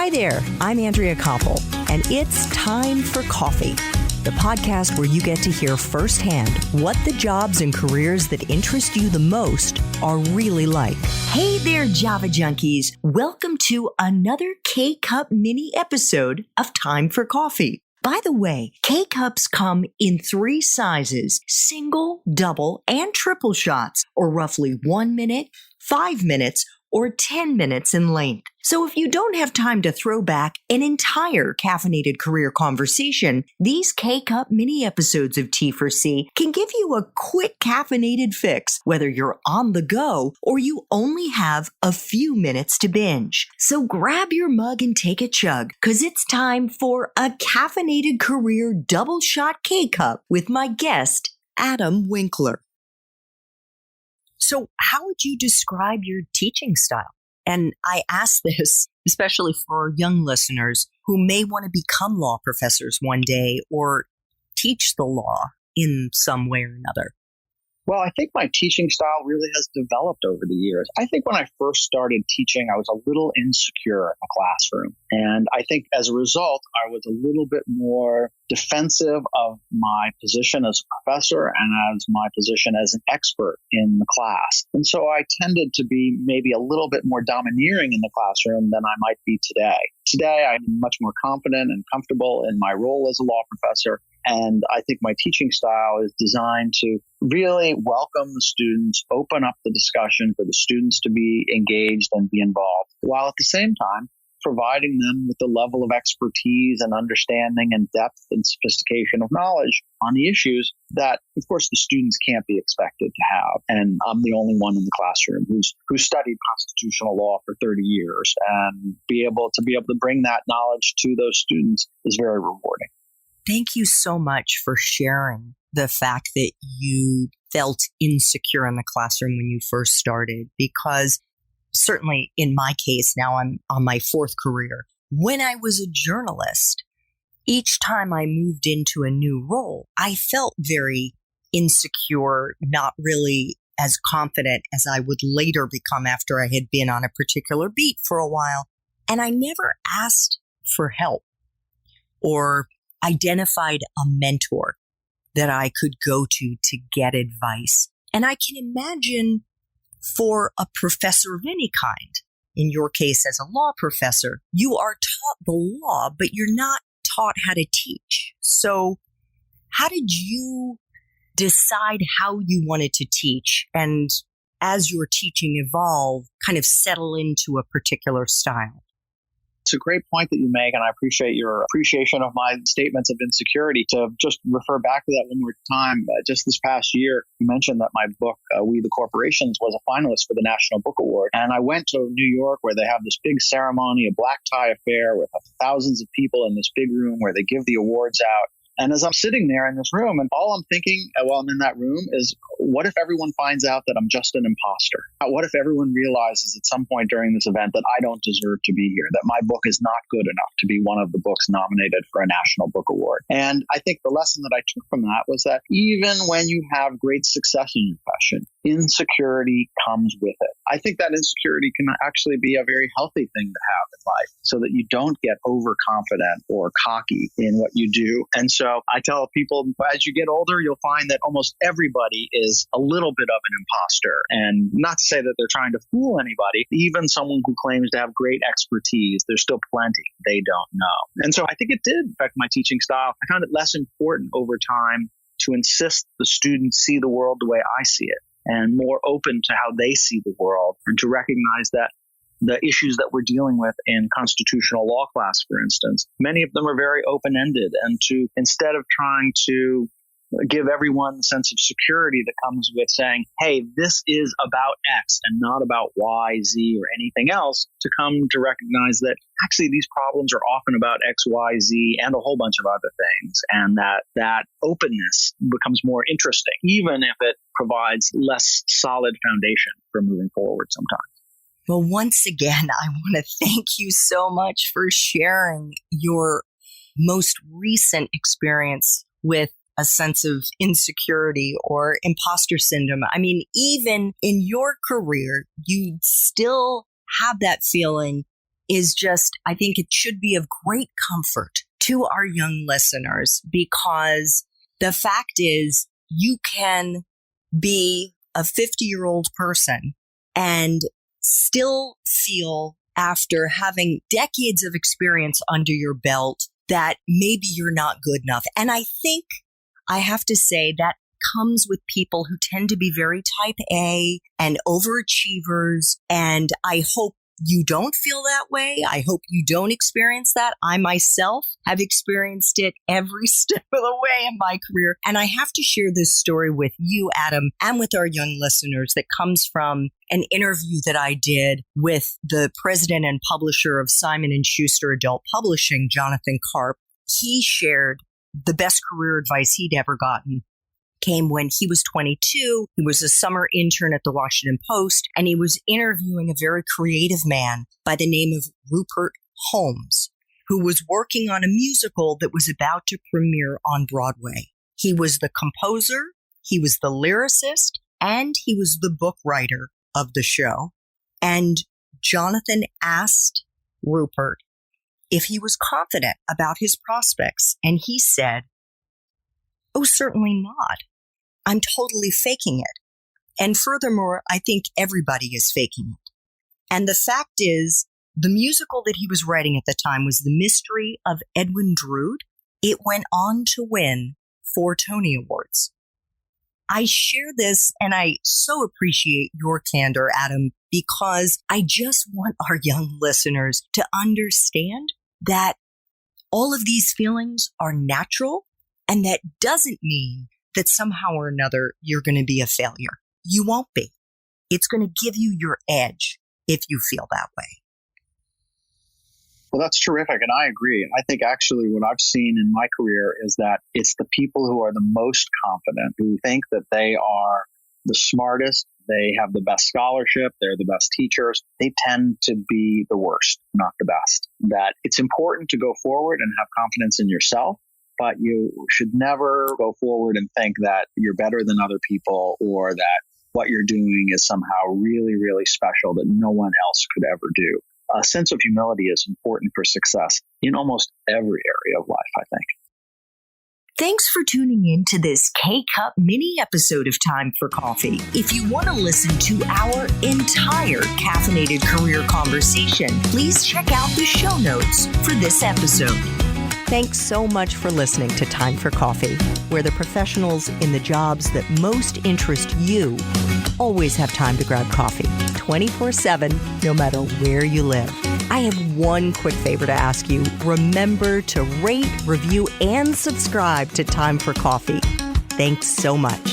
Hi there, I'm Andrea Koppel, and it's time for coffee, the podcast where you get to hear firsthand what the jobs and careers that interest you the most are really like. Hey there, Java junkies. Welcome to another K-Cup mini episode of Time for Coffee. By the way, K-Cups come in 3 sizes, single, double, and triple shots, or roughly 1 minute, 5 minutes, or 10 minutes in length. So if you don't have time to throw back an entire caffeinated career conversation, these K-Cup mini episodes of T4C can give you a quick caffeinated fix, whether you're on the go or you only have a few minutes to binge. So grab your mug and take a chug, because it's time for a caffeinated career double shot K-Cup with my guest, Adam Winkler. So how would you describe your teaching style? And I ask this especially for young listeners who may want to become law professors one day or teach the law in some way or another. Well, I think my teaching style really has developed over the years. I think when I first started teaching, I was a little insecure in the classroom. And I think as a result, I was a little bit more defensive of my position as a professor and as my position as an expert in the class. And so I tended to be maybe a little bit more domineering in the classroom than I might be today. Today, I'm much more confident and comfortable in my role as a law professor. And I think my teaching style is designed to really welcome the students, open up the discussion for the students to be engaged and be involved, while at the same time providing them with the level of expertise and understanding and depth and sophistication of knowledge on the issues that, of course, the students can't be expected to have. And I'm the only one in the classroom who studied constitutional law for 30 years, and be able to bring that knowledge to those students is very rewarding. Thank you so much for sharing the fact that you felt insecure in the classroom when you first started, because certainly in my case, now I'm on my 4th career. When I was a journalist, each time I moved into a new role, I felt very insecure, not really as confident as I would later become after I had been on a particular beat for a while. And I never asked for help or identified a mentor that I could go to get advice. And I can imagine for a professor of any kind, in your case as a law professor, you are taught the law, but you're not taught how to teach. So how did you decide how you wanted to teach, and as your teaching evolved, kind of settle into a particular style? It's a great point that you make, and I appreciate your appreciation of my statements of insecurity. To just refer back to that one more time, just this past year, you mentioned that my book, We the Corporations, was a finalist for the National Book Award. And I went to New York, where they have this big ceremony, a black tie affair with thousands of people in this big room where they give the awards out. And as I'm sitting there in this room, and all I'm thinking while I'm in that room is, what if everyone finds out that I'm just an imposter? What if everyone realizes at some point during this event that I don't deserve to be here, that my book is not good enough to be one of the books nominated for a National Book Award? And I think the lesson that I took from that was that even when you have great success in your profession, insecurity comes with it. I think that insecurity can actually be a very healthy thing to have in life, so that you don't get overconfident or cocky in what you do. And so I tell people, as you get older, you'll find that almost everybody is a little bit of an imposter. And not to say that they're trying to fool anybody, even someone who claims to have great expertise, there's still plenty they don't know. And so I think it did affect my teaching style. I found it less important over time to insist the students see the world the way I see it, and more open to how they see the world, and to recognize that the issues that we're dealing with in constitutional law class, for instance, many of them are very open-ended, and to, instead of trying to give everyone the sense of security that comes with saying, hey, this is about X and not about Y, Z, or anything else, to come to recognize that actually these problems are often about X, Y, Z, and a whole bunch of other things, and that openness becomes more interesting, even if it provides less solid foundation for moving forward sometimes. Well, once again, I want to thank you so much for sharing your most recent experience with a sense of insecurity or imposter syndrome. I mean, even in your career, you still have that feeling is just, I think it should be of great comfort to our young listeners, because the fact is you can be a 50-year-old person and still feel, after having decades of experience under your belt, that maybe you're not good enough. And I think I have to say that comes with people who tend to be very type A and overachievers. And I hope you don't feel that way. I hope you don't experience that. I myself have experienced it every step of the way in my career. And I have to share this story with you, Adam, and with our young listeners, that comes from an interview that I did with the president and publisher of Simon & Schuster Adult Publishing, Jonathan Karp. He shared the best career advice he'd ever gotten came when he was 22. He was a summer intern at the Washington Post, and he was interviewing a very creative man by the name of Rupert Holmes, who was working on a musical that was about to premiere on Broadway. He was the composer, he was the lyricist, and he was the book writer of the show. And Jonathan asked Rupert if he was confident about his prospects, and he said, "Oh, certainly not. I'm totally faking it. And furthermore, I think everybody is faking it." And the fact is, the musical that he was writing at the time was The Mystery of Edwin Drood. It went on to win 4 Tony Awards. I share this, and I so appreciate your candor, Adam, because I just want our young listeners to understand that all of these feelings are natural, and that doesn't mean that somehow or another you're going to be a failure. You won't be. It's going to give you your edge if you feel that way. Well, that's terrific. And I agree. I think actually what I've seen in my career is that it's the people who are the most confident, who think that they are the smartest, they have the best scholarship, they're the best teachers. They tend to be the worst, not the best. That it's important to go forward and have confidence in yourself, but you should never go forward and think that you're better than other people, or that what you're doing is somehow really, really special that no one else could ever do. A sense of humility is important for success in almost every area of life, I think. Thanks for tuning in to this K-Cup mini episode of Time for Coffee. If you want to listen to our entire caffeinated career conversation, please check out the show notes for this episode. Thanks so much for listening to Time for Coffee, where the professionals in the jobs that most interest you always have time to grab coffee 24/7, no matter where you live. I have one quick favor to ask you. Remember to rate, review, and subscribe to Time for Coffee. Thanks so much.